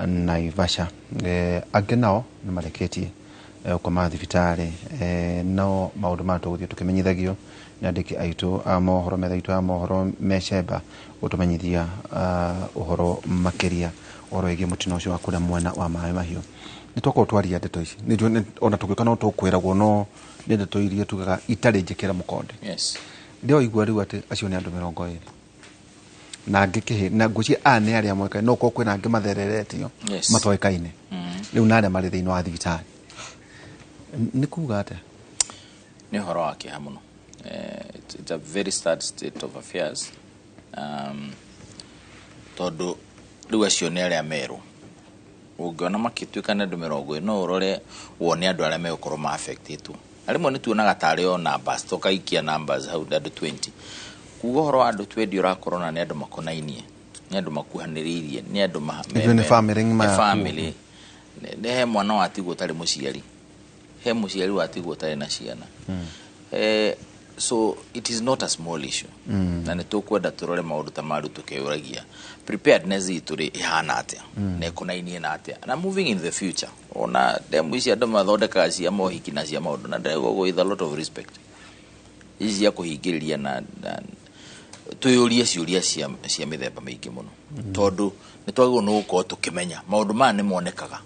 Naivasha angĩ nao nĩ mareketie kwa thibitarĩ no maũndũ ma tũgũthiĩ tũkĩmenyithagio nĩ andĩki aitũ a mohoro metha aitũ a mohoro mecemba gũtũmenyithia ũhoro makĩria ũhoro wĩgiĩ mũtino ũcio wa kũrĩa mwena wa Maĩ Mahiũ. Nĩ twakorwo twaria ndeto ici ona tũgĩũka no tũkwĩragwo no nĩ ndeto iria tugaga itarĩ njĩkĩra mũkonde. Yes. Ndio igua rĩu atĩ acio nĩ andũ 20 na ngĩkĩhe na ngũcie nĩ arĩa mweka no ko kwĩna angĩ mathereretio matoĩkaine rĩu na arĩa marĩ thĩinĩ wa thibitarĩ nĩ kuuga atĩa nĩ ũhoro wa kĩeha mũno. It's a very sad state of affairs. Tondũ rĩu acio nĩ arĩa merũ ũngĩona makĩtuĩka nĩ andũ 20 no ũrore wone andũ arĩa megũkorwo ma affectĩtwo. Arĩmwe nĩ tuonaga tarĩ o numbers tũkaikia numbers hau andũ 20 kuga ũhoro andũ 20 ũrakorwo na nĩ andũ makonainie nĩ andũ makuhanĩrĩirie nĩ andũ nĩ family nĩ he mwana watigwo tarĩ mũciari he mũciari watigwo tarĩ na ciana. So it is not a small issue. Na nĩ tũkwenda tũrore maũndũ ta maru tũkĩũragia preparedness itũ rĩ ihana atĩa na ĩkonainie na atĩa na moving in the future ona demu ici andũ mathondekaga cia mohiki na cia maũndũ na ndego with a lot of respect ici cia kũhingĩrĩria na tuyũrie ciũria cia mĩthemba mĩingĩ mũno tondũ nĩ twagĩrĩirwo nĩ gũkorwo tũkĩmenya maũndũ maya nĩ monekaga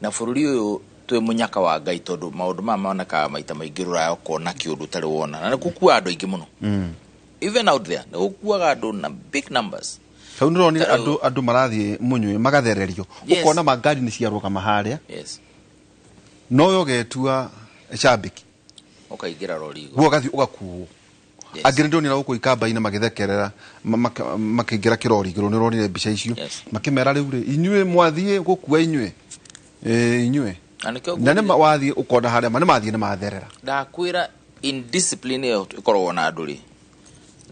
na bũrũri ũyũ twĩ mũnyaka wa Ngai tondũ maũndũ maya monekaga maita maingĩ rũraya ũkona kĩũndũ tarĩ wona na nĩ gũkua andũ aingĩ mũno even out there nĩ gũkuaga andũ na big numbers. Hau nĩ roni andũ marathiĩ mũnyũĩ magathererio ũkona magari nĩ ciarũgama harĩa no yo getua shabiki ũkaingĩra rori ũgathiĩ ũgakuo angĩ ndio nĩ gũkũ ikamba-inĩ magĩthekerera makĩingĩra kĩrori igũrũ nĩ ronire mbica icio makĩmera rĩu rĩ inyuĩ mwathiĩ gũkua inyuĩ inyuĩ na nĩ wathiĩ ũkona harĩa nĩ mathiĩ nĩ matherera ndakwĩra indiscipline ĩkoragwo na andũ rĩ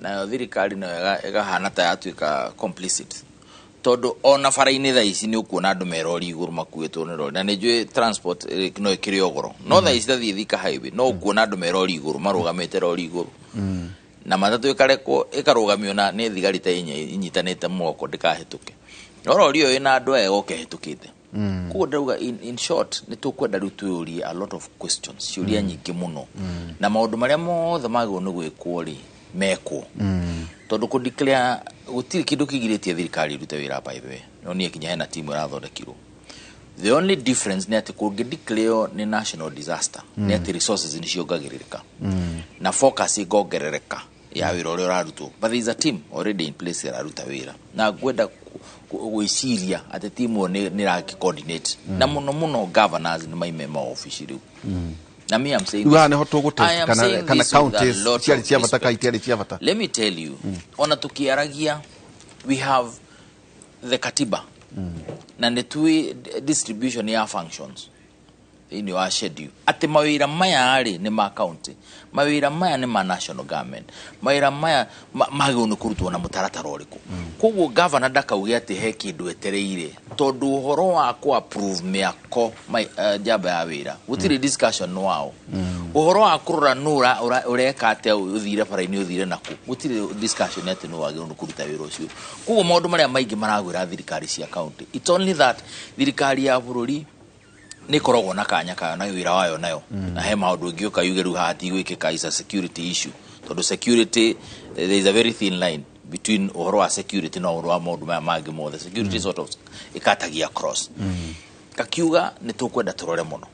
nayo thirikari nayo ĩgahana ta yatuĩka complicit tondũ ona bara-inĩ thaa ici nĩ ũkuona andũ merori igũrũ makuĩtwo nĩ rori na nĩ njũĩ transport no ĩkĩrĩ ogoro no thaa ici thathiĩ Thika highway no ũkuona andũ merori igũrũ marũgamĩte rori igũrũ na matatũ ĩkarũgamio na nĩ thigari ta inyitanĩte moko ndĩkahĩtũke rori ĩyo ĩna andũ aya gũkĩhĩtũkĩte kuo ndauga in short nĩ tũkwenda rĩu twĩũrie a lot of questions ciũria nyingĩ mũno na maũndũ marĩa mothe magĩrĩirwo nĩ gwĩkwo rĩ mekwo tondũ kũdeclare gũtirĩ kĩndũ kĩgirĩtie thirikari irute wĩra by the way no niĩ kinya hena timu ĩrathondekirwo. The only difference nĩ atĩ kũngĩdeclare nĩ national disaster nĩ atĩ resources nĩ ciongagĩrĩrĩka na focus ĩngongerereka ya wĩra ũrĩa ũrarutwo but there is a team already in place ĩraruta wĩra na ngwenda gwĩciria atĩ timu nĩ ĩrakĩ-coordinate na mũno governors nĩ maime maobici rĩu na me I'm saying kana counties ciarĩ cia bata ka itiarĩ cia bata. Let me tell you ona tukiaragia we have the katiba na nĩ tui distribution ya functions in your schedule atĩ mawĩra maya rĩ nĩ ma county mawĩra maya nĩ ma national government mawĩra maya magĩrĩirwo nĩ kũrutwo na mũtaratara ũrĩkũ koguo governor ndakauge atĩ he kĩndũ etereire tondũ ũhoro wa ku-approve mĩako njamba ya wĩra gũtirĩ discussion wao ũhoro wa kũrora nũ ũreka atĩa ũthire bara-inĩ ũthire naku gũtirĩ discussion atĩ nũ wagĩrĩirwo nĩ kũruta wĩra ũcio koguo maũndũ marĩa maingĩ maragwĩra thirikari cia county it's only that thirikari ya bũrũri nĩ koragwo na kanya kayo na wĩra wayo nayo na he maũndũ ũngĩ ũkayuge rĩu haha tigwĩkĩka is a security issue tondũ security there is a very thin line between ũhoro wa security na ũhoro wa maũndũ maya mangĩ mothe security sort of ĩkatagia cross kakiuga nĩ tũkwenda tũrore mũno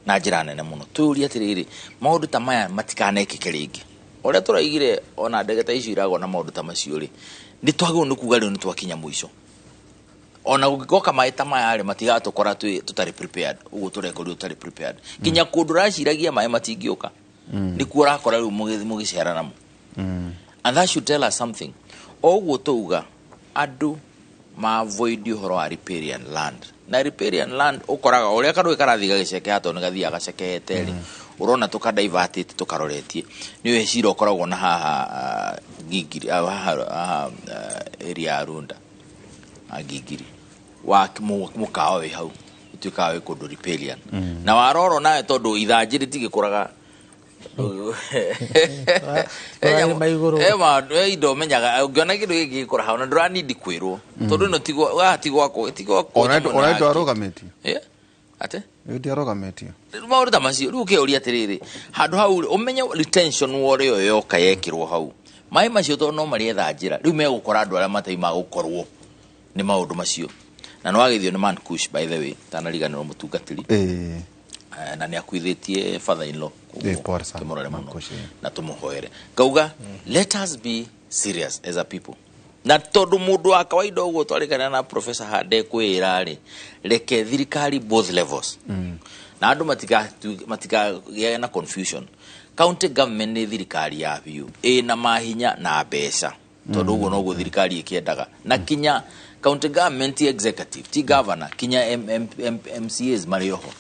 na njĩra nene mũno twĩũrie atĩrĩrĩ maũndũ ta maya matikanekĩke rĩngĩ ũrĩa tũraigire ona ndege ta icio iragwo na maũndũ ta macio rĩ nĩ twagĩrĩirwo nĩ kuuga rĩu nĩ twakinya mũico ona gũgĩkoka maĩ ta maya rĩ matigatũkora tũtarĩ prepared ũguo tũrekorio tũtarĩ prepared kinya kũndũ raciragia maĩ matingĩũka nĩkuo ũrakora rĩu mũgĩcera namo and that should tell us something ũguo tũuga andũ ma-avoid ũhoro wa riparian land na riparian land ũkoraga ũrĩa kadũ karathiĩ gagĩceke hatũ nĩ gathiĩ agacekete rĩ ũrona tũkadaivatĩte tũkaroretie nĩ wĩcira ũkoragwo na haha Gigiri haha area ya Runda Gigiri wa mũkawa wĩ hau ũtuĩkaga wĩ kũndũ riparian na waroro nawe tondũ ithanjĩ rĩtigĩkũraga indo menyaga ungiona kindu giki gikora hau na ndurani ndikwirwo tondu no tigwa onaitwo arogametio ate ndi arogametio maundu ta macio riu ukiuria atiriri handu hau umenye retention wore yo yoka yekirwo hau mai macio to no marietha njira riu megukora andu aria mataima gukorwo ni maundu macio na no agithio ni man kush by the way tanariganirwo mutungatiri na ni akuithitie father in law tumorore muno na tumuhoere kauga let us be serious as a people na tondu mundu wa kawaida uguo twarikana na professor Hande kwira ri reke thirikari both levels na andu matika na confusion county government ni thirikari ya biu na mahinya na mbeca tondu uguo no thirikari ikiendaga na kinya county government executive ti governor kinya MCAs marioho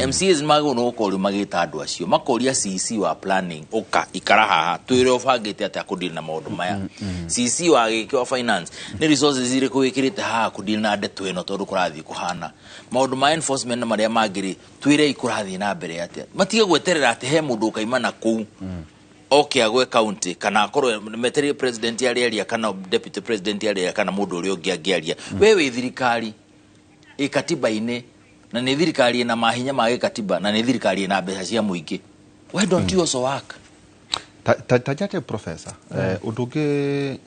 MCAs magono ukori magita andu acio makoria CC wa planning oka ikara haha twire ofagite ati akudil na maundu maya CC wa giki wa finance ni resources zire kuwikirite haha kudil na ndeto ino tondu kurathi kuhana maundu ma enforcement na maria magiri twire ikurathi na mbere ati matige gweterera ati he mundu kaimana kuu okay agwe county kana akorwo meteri president yaria kana deputy president yaria kana mundu uri ungiagiaria wewe thirikari ikatiba ine na ni thirikari na mahinya ma gikatiba na ni thirikari na mbeca cia muingi why don't you also work tajate professor unduge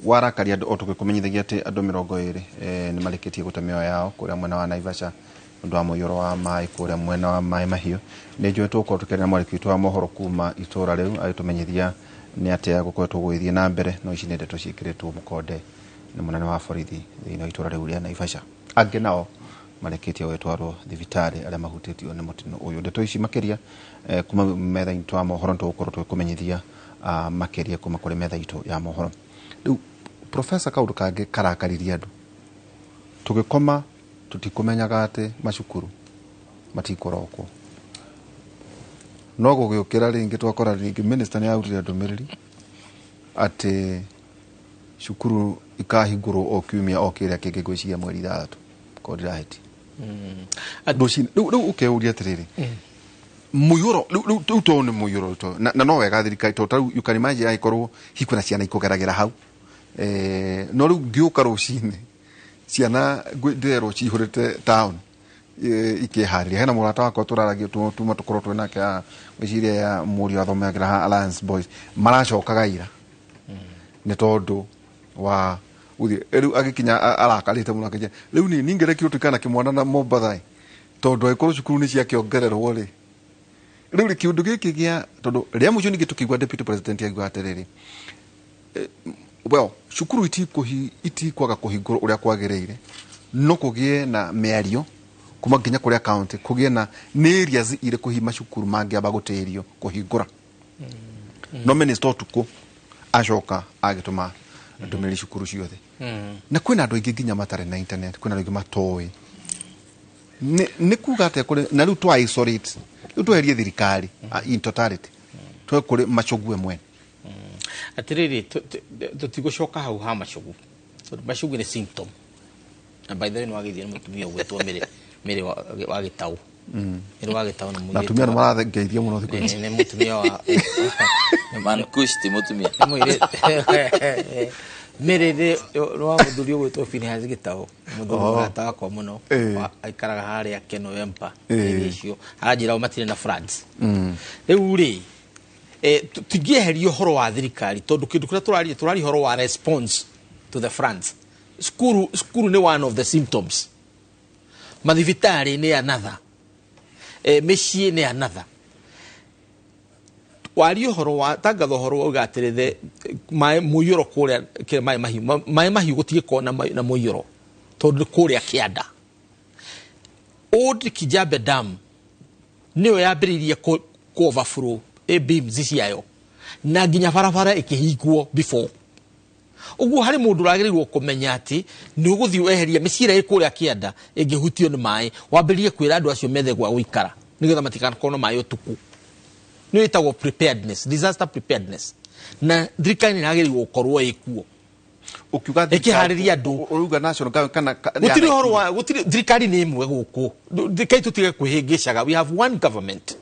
warakari andu otukumenyithagia ati andu 20 ni malikitie gutemeo yao kuria mwena wa Naivasha ndu wa muyoro wa mai kuria mwena wa mai mahio ni njwetwo ko tukerera mwalikitu wa mohoro kuma itura riu ayitumenyithia ni atia gukwetwo gwithie na mbere no ici ni ndeto cikiritwo mukonde ni munene wa borithi thina itura riu ria Naivasha ange nao malikitie gwetwarwo thibitari aria mahutitio ni mutino uyu ndeto ici makiria kuma metha itu wa mohoro ntugukorwo twikumenyithia makiria kuma kuri metha itu ya mohoro riu professor kaundu kange karakariria andu tugikoma tutikumenyaga ati macukuru matikorokwo no gugiukira ringi twakora ringi minister ni autire ndumiriri ati cukuru ikahingurwo o kiumia o kiria kingi gwiciria mweri 3 ko diraheti riu ukeuria atiriri muyuro riu to ni muyuro to na no wega thirikari to ta you can imagine aikorwo hikuna ciana ikugeragira hau no riu ngiuka rucini ciana ndero cihurite town ikihariria hena murata wako turaragio tuma tukorwo twinake wiciria ya muri athomagira Alliance Boys maracokaga ira ni tondu wa uthi riu agikinya arakarite muno akije riu ni ningerekio tukana kimwana na Mombathai tondu aikorwo cukuru ni ciakiongererwo ri riu kiundu giki gia tondu ria mucio ningi tukigwa deputy president yagwa atiriri well cukuru itikwaga kuhingurwo uria kwagiriire no kugie na miario kuma nginya kuria county kugie na ni areas ire kuhima cukuru mangiamba gutirio kuhingura no minister tuko acoka agituma ndumiri cukuru ciothe na kwina andu aingi nginya matare na internet kwina andu matoi ni kuga ate kuri na riu twa isolate riu tweherie thirikari in totality twe kuri machogue mwene atiriri tutigushoka hau ha machogu machogu ni symptom na by the way no agithie mutumia gwetwo mere wa gitau ero wa gitau na mutumia natumia marathengeirie muno thiku ni mutumia wa man kushti mutumia mere de no muthuri gwetwo Phineas Gitau muthuri atakwa muno aikaraga haria Keno Empa icio ajira matire na France riu ri tugieherio horo wa thirikari tondu kindu kuria turari horo wa response to the France skuru ni one of the symptoms mathivitari ni another meshie ni another wari horo wa tangatho horo ugatirire mai muyuro kuria ke mai mahiu gutige kona na muyuro tondu kuria kianda old Kijabe Dam niyo yambiririe ku overflow beam ziciayo na nginya barabara ikihingwo before uguo hari mundu ragirirwo kumenya ati ni uguthi weheria micira ikuria kianda ingihutio ni mai wambirie kwira andu acio methe gwa guikara nigetha matikana kono mai utuku ni itagwo preparedness disaster preparedness na thirikari ragirirwo gukorwo ikuo ukiuga ikihariria andu uruga national kana gutiri horo gutiri thirikari ni imwe guku thirikari tutige kuhingicaga we have one government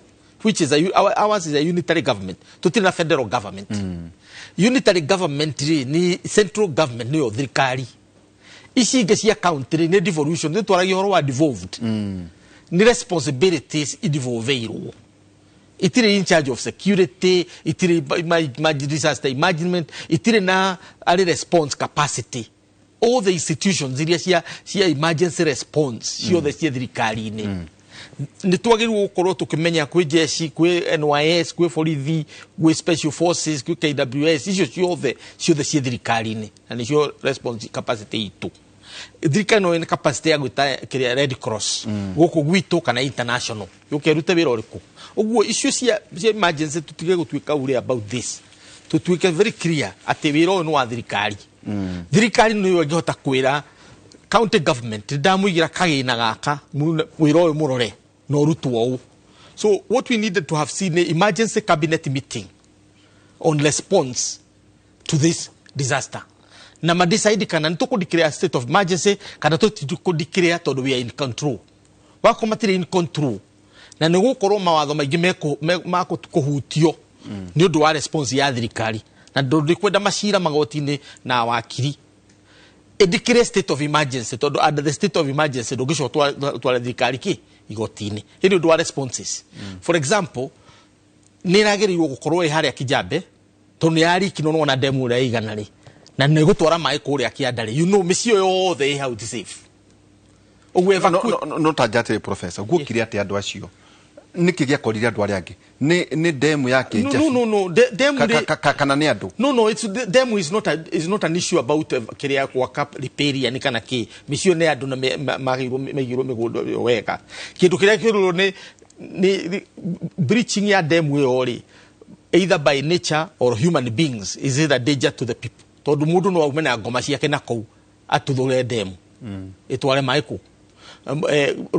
which is ours is a unitary government. Tutina federal government. Unitary government ni central government ni thirikari. Ici gesia country ni devolution ni twaragia horo wa devolved. Ni responsibilities i devolveirwo. Itire in charge of security, itire disaster management, itire na ali response capacity. All the institutions iria cia emergency response cio the cia thirikari ni. Ni twagirwo gukorwo tukimenya kwi jeshi, kwi NYS, kwi borithi, kwi special forces, kwi KWS, icio ciothe cia thirikari ni. Na nicio response capacity itu. Thirikari no ina capacity ya gwita kiria Red Cross guku gwitu kana international yukeruta wira uriku uguo icio cia emergency tutige gutwika uri about this tutwike very clear ati wira uyu wa thirikari thirikari no yogihota kwira county government ndamuigira kagina gaka wira uyu murore no rutwo. So what we needed to have seen an emergency cabinet meeting on response to this disaster. Na ma decide kana ntuko declare state of emergency kana tuko declare todo we are in control. Wako matire in control. Na nigukorwo mawatho maingi mako kuhutio ni undu wa response ya thirikari. Na ndu kwenda mashira magoti-ini na wakiri. A declare state of emergency todo under the state of emergency dogisho twa thirikari ki igoti-ini. Ni undu wa responses. For example, niragerirwo gukorwo ihari akijambe to ni yari kinono na demu ria igana ri. Na negutwara mai kuria kiandari micio yothe how to safe no tajate professor gukiri ati andu acio niki gia korire andu ari angi ni demu yake no demu kana ni andu no it's demu is not an issue about kiria kwa cap repair yani kana ki micio ne andu na magiro migundo weka kindu kiria kiruro ni breaching ya demu yori either by nature or human beings is it a danger to the people. Todo mundo no aumena ngoma ciake na kou atuthure demu itware maiku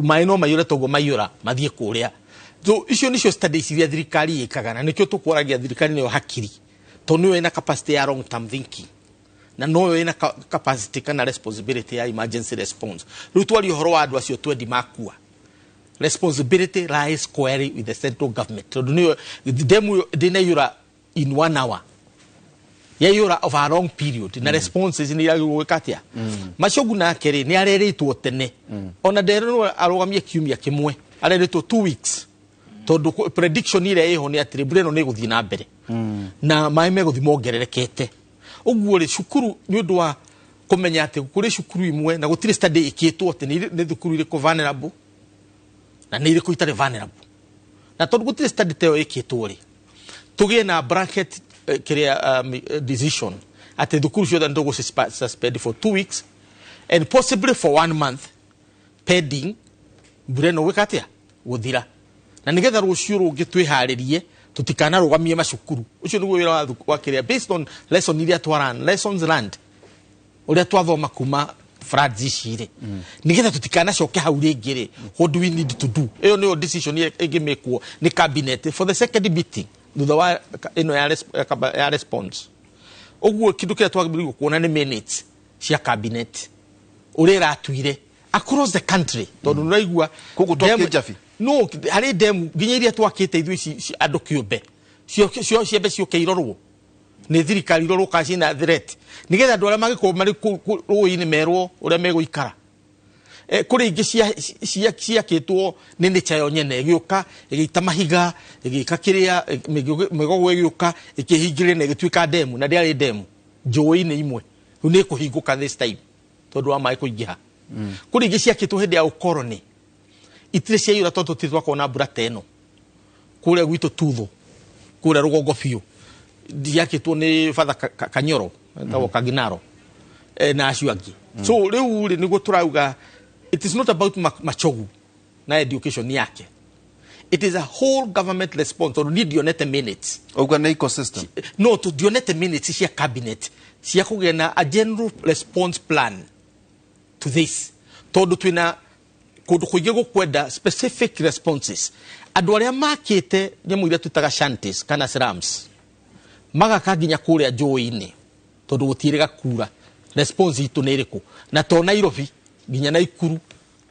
mai no mayura togo mayura mathie kuria so icio nicio studies iria thirikari ikagana nikio tukwaragia thirikari niyo hakiri to niyo ina capacity ya long term thinking na no ina capacity kana responsibility ya emergency response rutwari horo wa andu acio twendi makua responsibility lies squarely with the central government to niyo demu dinayura in 1 hour yayura of a long period na responses ni yagwikatia macogu na keri ni areretwo tene ona derero arogamia kiumia kimwe areretwo 2 weeks tondu prediction ile iho ni atire bureno ni guthii na mbere na mai meguthi mongererekete uguo ri cukuru ni undu wa kumenya ati kuri cukuru imwe na gutire study ikitwo ati ni thukuru ire ko vulnerable na ni ire ko itare vulnerable na tondu gutire study teo ikitwo ri tugie na bracket decision at the thukuru cio ndogo suspend for 2 weeks and possibly for 1 month pending bureno wikatia guthira na nigetha rucio rungi twiharirie tutikana rugamie macukuru ucio niguo wira wa kiria based on lesson iria twaran lessons learned uria twathoma kuma floods icire nigetha tutikana coke hau ringiri what do we need to do eyo ni decision igimekwo ni cabinet for the second meeting thutha wa ino ya response uguo kindu kia twagiririo kuona ni minutes cia cabinet urira atuire across the country tondu nuraigua kugu tokio jafi no hari demu nginya iria twakite ithu ici andu kiumbe cio ciembe cio keirorwo ni thirikari rorwo kaci na threat nigetha andu aria magiko mari ruini merwo uria meguikara kuri ingi cia kitwo ni nature yo nyene giuka igita mahiga igika kiria migogo giuka ikihingire na igitwika demu na ndiari demu njoi-ini imwe ni kuhinguka this time tondu wa mai kuingiha kuri ingi cia kitwo hindi ya ukoroni itire cia yura tondu titwa kona mbura teno kuria gwitu tuthu kuria rugongo biu ndiakitwo ni fatha kanyoro tawo kaginaro na acio angi so riu ri niguo turauga it is not about machogu na education yake it is a whole government response or need yonete minutes ogana ecosystem no to yonete minutes cia cabinet cia kugena a general response plan to this tondu twina kundu kuingi gukwenda specific responses andu aria makite nyamu iria tutaga shanties kana slums magaka nginya kuria njoi-ini tondu gutirega kura response itu ni iriku na to Nairobi nginya Naikuru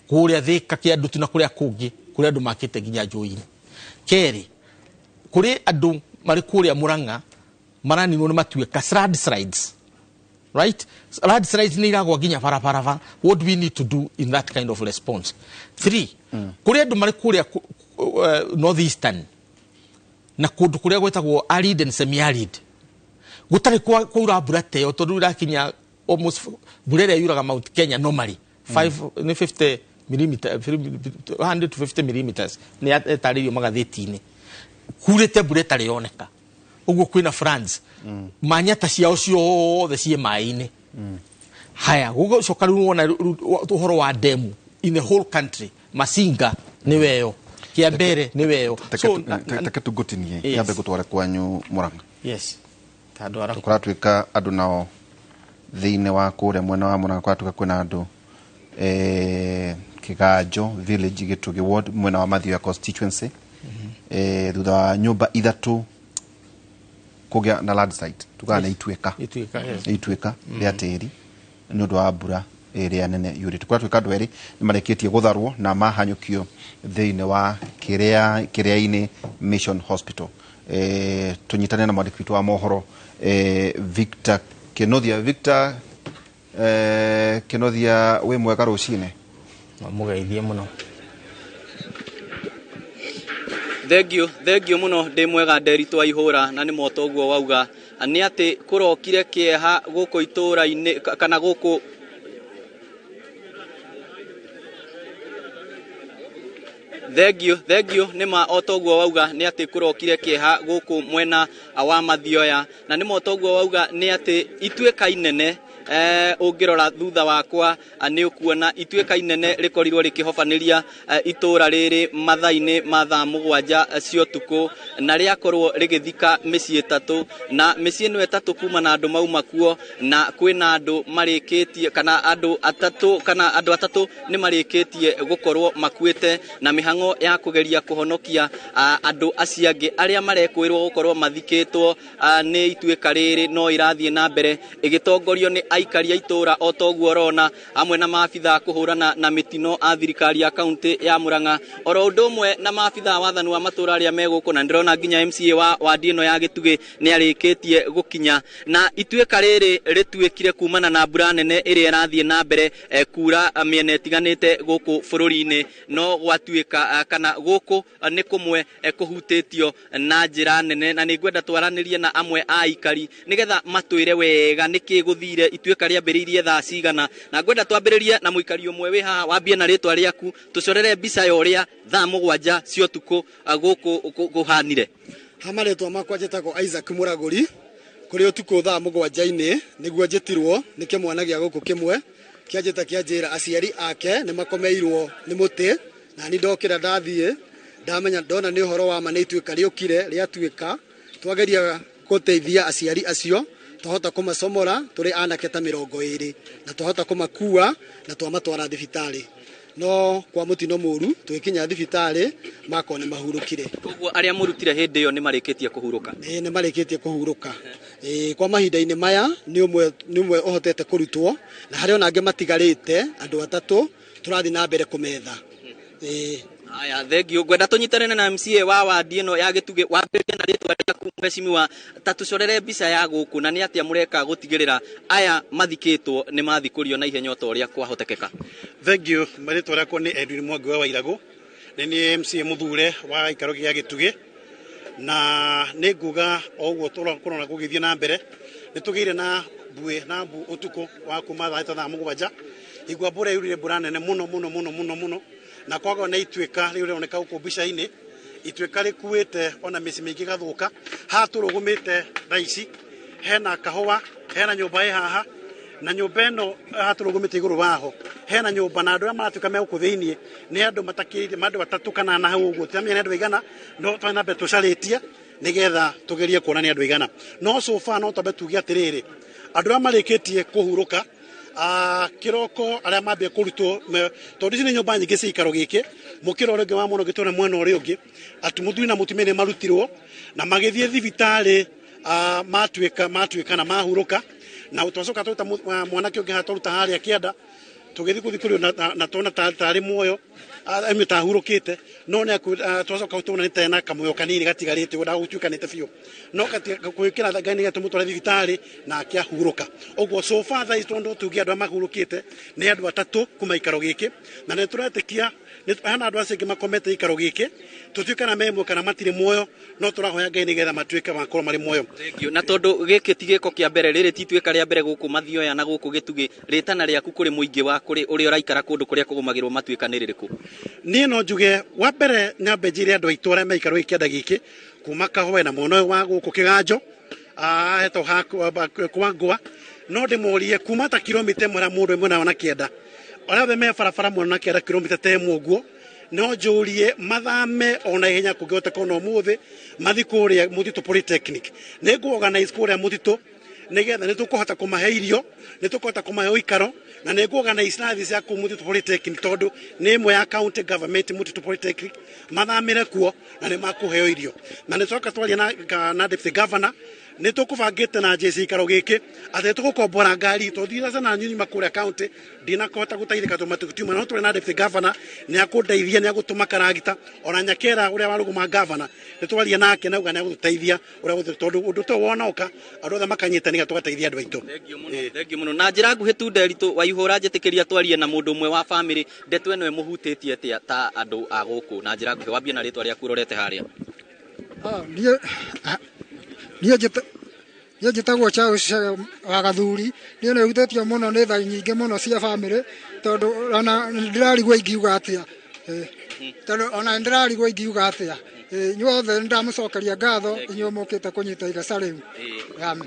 kuria Thika Kiambu na kuria kungi kuria andu makite nginya njoi-ini keri kuri andu mari kuria Murang'a marani no matuika slides, right? Slides ni iragwa ginya barabara. What do we need to do in that kind of response? 3, kuri andu mari kuria northeastern na kundu kuria gwetagwo arid and semi-arid gutari kwaura mbura teo tondu irakinya almost mbura ĩrĩa yuraga Mount Kenya normally 50 millimeter 100 to 50 millimeters ni etaririo magatheti-ini kurite mbura ĩtarĩ yoneka uguo kwina France manyata ciao ciothe cie mai-ini haya gucoka riu wona uhoro wa demu in the whole country Masinga ni weyo Kiambere ni weyo so takatugotinie yabe gutwara kwanyu Murang'a. Yes, tandwara turatwika andu nao thiine wa kuria mwena wa Murang'a kwatuka kwina andu Kiganjo village Gitugi ward mwena wa Mathioya constituency thutha wa nyumba ithatu kugia na landslide tukana itwika ya tiri nundu wa mbura area nene yuri tukwatwika andu eri ni mareketie gutharwo na mahanyukio thiine wa kiria-ini Mission Hospital. Tunyitane na mwandiki witu wa mohoro Victor Kenothia we mwega rucine mugeithie muno. Thengio muno ndi mwega nderitwa ihura na ni motoguo wauga ni ati kurokire kieha guku itura-ini kana guku Thengio nima otoguo wauga ni ati kurokire kieha guku mwena wa Mathioya na ni motoguo wauga ni ati itweka inene ungirora thutha wakwa ni ukuona itweka inene rikorirwo rikihofaniria itura riri mathaini ma thaa 7 cio tuku na riakorwo rigithika micii 3 na micii ino 3 kuma na andu mauma kuo na kwina andu marikitie kana andu atatu ni marikitie gukorwo makuite na mihango ya kugeria kuhonokia andu aciangi aria marekwirwo gukorwo mathikitwo ni itweka riri no irathie na mbere igitongorio ni aikaria itura otoguo rona amwe na maabitha kuhurana na mitino a thirikari ya kaunti ya Murang'a oro ndomwe na maabitha wathani wa matura aria meguko na ndirona nginya MCA wa Dino ya Gitugi ni arikitie gukinya na itweka riri ritwikire kumana na mbura nene iria irathie na mbere kura miena itiganite guku bururi-ini no gwatwika kana guku ni kumwe kuhutitio na njira nene na ni ngwenda twaranirie na amwe a aikari nigetha matwire wega niki guthire itweka riambiririe thaa cigana na ngwenda twambiririe na muikari umwe wi haha wambie na ritwa riaku tucorere mbica ya uria thaa 7 cio tuku guku guhanire. Hamaretwa makwa jetagwo Isaac Muraguri kuri utuku thaa 7 niguo njitirwo nike mwana gia guku kimwe kianjita kianjira aciari ake ni makomeirwo ni muti na ni ndokira ndathie ndamenya ndona ni uhoro wa ma ni itweka riukire riatwika twageria guteithia aciari acio tuhota kumasomora turi anake ta 20 na tuhota kumakua na twamatwara thibitari no kwa mutino muru twikinya thibitari makone mahurukire uguo aria murutire hindi yo ni marikitie kuhuruka ni marikitie kuhuruka kwa mahinda-ini maya ni umwe ohotete kurutwo na hari ona ange matigarite andu atatu turathi na mbere kumetha aya thengio ngwenda tunyitanene na MCA wa wadi ino ya Gitugi wambiririe na ritwa riaku mheshimiwa tatucorere mbica ya guku na ni atia mureka gutigirira aya mathikitwo ni mathikurio na ihenya to ria kwahotekeka. Thengio maritwa riakwa ni Edwin Mwangi wa Wairagu ni MCA muthure wa ikaro gia Gitugi na ni nguga oguo turona kugithie na mbere ni tugire na mbu utuku wa kuma thaa 7 igwa mbura yurire mbura nene muno na kwaga na itweka riu rioneka guku mbica-ini itweka rikuite ona mici mingi gathuka ha turugumite raici hena kahua hena nyumba haha na nyumba ino ha turugumite iguru waho hena nyumba na andu maratuka me guku thiini ni andu matakirite mandu batatu kana na hau uguo tamia ni andu igana no twana be tucaritie nigetha tugerie kuona ni andu igana no so far no tabe tugia atiriri andu amarikitie kuhuruka kiroko aria mambia kurutwo tondu ici ni nyumba nyingi cia ikaro giki mukiro ringi wa muno gitone mwena uria ungi atumuthui na mutumia ni marutirwo na magithie thibitari matwika na mahuruka na twacoka tuta mwanake ungi hatoruta haria kianda tugithi kuthikurio na tona tari muoyo amitahurukite no ne twacoka tuonete na kamuyo kanini gatigarite ura gutukanite biu no gwikira thagani gatumutwara thibitari na akiahuruka ogwo so far tha istondo tugi andu amahurukite ni andu atatu kuma ikaro giki na ne turetikia hana andu acingi makomete ikaro giki tutuikana memo kana matire muoyo no turahoya Ngai nigetha matuike makoro mari muoyo na tondu giki tigiko kia mbere riri tituika ria mbere guku Mathioya na guku Gitugi ritana riaku kuri muingi wa kuri uri uraikara kundu kuria kugumagirwo matuika ni ririku ni no njuge wa mbere nyambe njire andu aitora maikaro ikienda giki kuma kahoe na muno wa guku Kiganjo heto kwa ngwa no ndimurie kuma ta kilomita mara mundu mwe na kienda ora me barabara mwe na kienda kilomita temu guo no njurie mathame ona ihenya kugota kono muthi mathi kuria Mutito Polytechnic ne gu organize kuria Mutito nigetha ni tukuhota kumahe irio ni tukuhota kumahe ikaro na ne gu organize na thisi ya ku Mutito Polytechnic tondu ni imwe ya county government Mutito Polytechnic mathamire kuo na ni makuheo irio na ni coka twaria na deputy governor ni tukubangite na JC ikaro giki ate tugukombora ngari tuthira sana nyinyi makuria county dina kota gutaithika tumatutuma no tuli na deputy governor ni akundeithia ni agutuma karagita ona nyakera uria waruguma governor ni twaria nake nauga ni aguteithia uria tondu undu to wonoka andu othe makanyitaniga tugateithia andu aitu thengi muno na njira nguhi tu Nderitu waihura njetikiria twarie na mundu umwe wa family ndeto eno emuhutitie atia ta andu a guku na njira nguhi wambie na ritwa ria kurorete haria Niĩ njĩtagwo Charles wa Gathuri niĩ nĩ hutĩtio mũno nĩ tha nyingĩ mũno cia bamĩrĩ tondũ ona ndĩrarigwo ingiuga atĩa tondũ ona ndĩrarigwo ingiuga atĩa inyuothe ndamũcokeria ngatho inyuĩ mũkĩte kũnyita igasa rĩu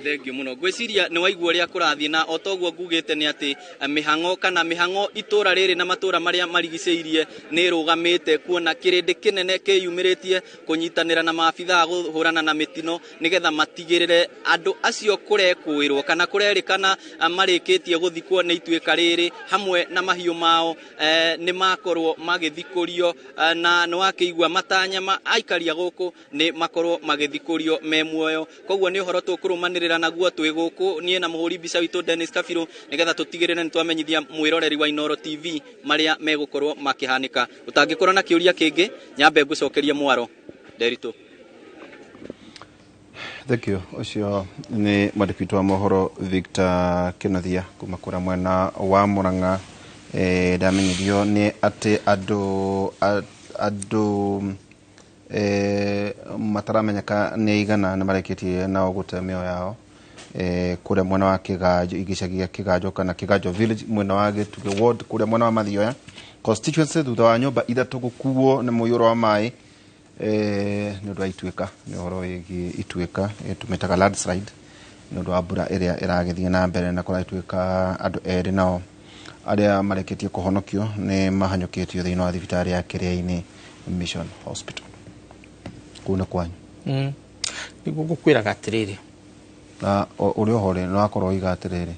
thengiũ mũno ngwĩciria nĩ waigua ũrĩa kũrathiĩ na o toguo ngugĩte nĩ atĩ mĩhang'o itũra rĩrĩ na matũra marĩa marigicĩirie nĩ ĩrũgamĩte kuona kĩrĩndĩ kĩnene kĩyumĩrĩtie kũnyitanĩra na maabithaa kũhũrana na mĩtino nĩgetha matigĩrĩre andũ acio kũrekũĩrwo kana kũrerĩkana marĩkĩtie gũthikwo nĩ ituĩka rĩrĩ hamwe na mahiũ mao nĩ makorwo magĩthikũrio na nĩ wakĩigua matanya aikaria gũkũ nĩ makorwo magĩthikũrio me muoyo koguo nĩ ũhoro tũkũrũmanĩrĩra naguo twĩ gũkũ niĩ na mũhũri mbica witũ Dennis Kabiru nĩgetha tũtigĩrĩre nĩ twamenyithia mwĩroreri wa Inooro TV marĩa megũkorwo makĩhanĩka ũtangĩkorwo na kĩũria kĩngĩ nyambe ngũcokerie mwaro Nderitu. Thank you. Ucio ni mwandĩki wa mohoro Victor Kĩnothia kuma kũrĩa mwena wa Mũrang'a ndamenyithio nĩ atĩ andũ mataramenyeka nĩ igana nĩ mareketie nao gũte mĩoyo yao kũrĩa mwena wa Kĩganjo igicagi gĩa Kĩganjo kana Kĩganjo village mwena wa Gĩtugi ward kũrĩa mwena wa Mathioya constituency thutha wa nyũmba ithatũ gũkuo nĩ mũiyũro wa maĩ nĩ ũndũ wa ituĩka nĩ ũhoro wĩgiĩ ituĩka tũmĩtaga landslide nĩ ũndũ wa mbura ĩrĩa ĩragĩthiĩ na mbere na kũratuĩka andũ erĩ nao arĩa mareketie kũhonokio nĩ mahanyũkĩtio thĩinĩ wa thibitarĩ ya Kĩrĩa-inĩ Mission Hospital kuna kwanyu niguo ngũkwĩraga atĩrĩrĩ na ũrĩ ohore nĩ wakorwo iga atĩrĩrĩ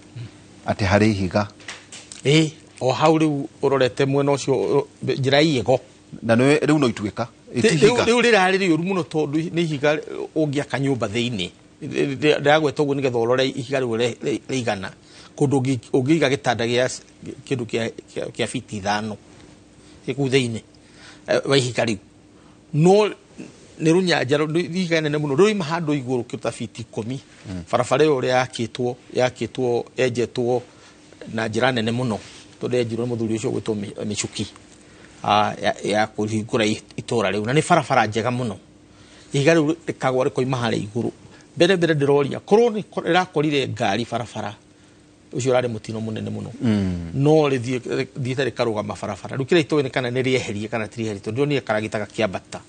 atĩ harĩ ihiga o hau rĩu ũrorete mwena ũcio njĩra iyĩgo na rĩu no ituĩka rĩu rĩrarĩ rĩũru mũno tondũ nĩ ihiga ũngĩaka nyũmba thĩinĩ ndĩragweta ũguo nĩgetha ũrore ihiga rĩu rĩigana kũndũ ũngĩiga gĩtanda gĩa kĩndũ kĩa fiti 5 kũu thĩinĩ wa ihiga rĩu no nĩ rũnyanja ihiga nene mũno rũima handũ igũrũ kĩruta fiti 10 barabara ĩyo ũrĩa yakĩtwo enjetwo na njĩra nene mũno tondũ enjirwo nĩ mũthuri ũcio gwĩtwo Mĩcuki ya kũhingũra itũra rĩu na nĩ barabara njega mũno ihiga rĩu rĩkagwa rĩkoima harĩa igũrũ mbere ndĩroria korwo rĩrakorire ngari barabara ucio rari mutino munene muno no rithiite rikarugama barabara rĩu kĩrĩa itoĩ kana nĩ rĩeherie kana tirĩeherie tondũ nĩ karagitaga kĩambata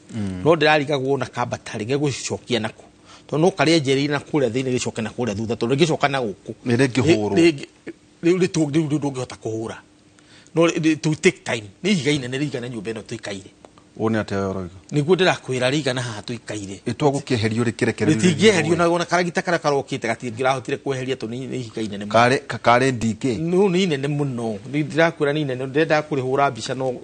no ndĩrarigagwo na kambata rĩge gũcokia nako tondũ no karĩenjereire na kũrĩa thĩinĩ gĩcoke na kũrĩa thutha tondũ gĩcoka na gũkũ nĩ rĩngĩhũrwo rĩu ndũngĩhota kũhũra no to take time nĩ ihiga inene rĩigana nyũmba ĩno tũikaire one ateyoroiga niguo ndĩrakwĩra rĩigana haha tũikaire itwagũkĩeherio rĩkĩrekererio rĩtingĩeherio na ona karagita karĩa karokĩte gatingĩrahotire kweheria tondũ nĩ ihiga inene mũno kare DK no nĩ inene mũno ndĩrakwĩra nĩ inene ndĩrenda kũrĩhũra mbica no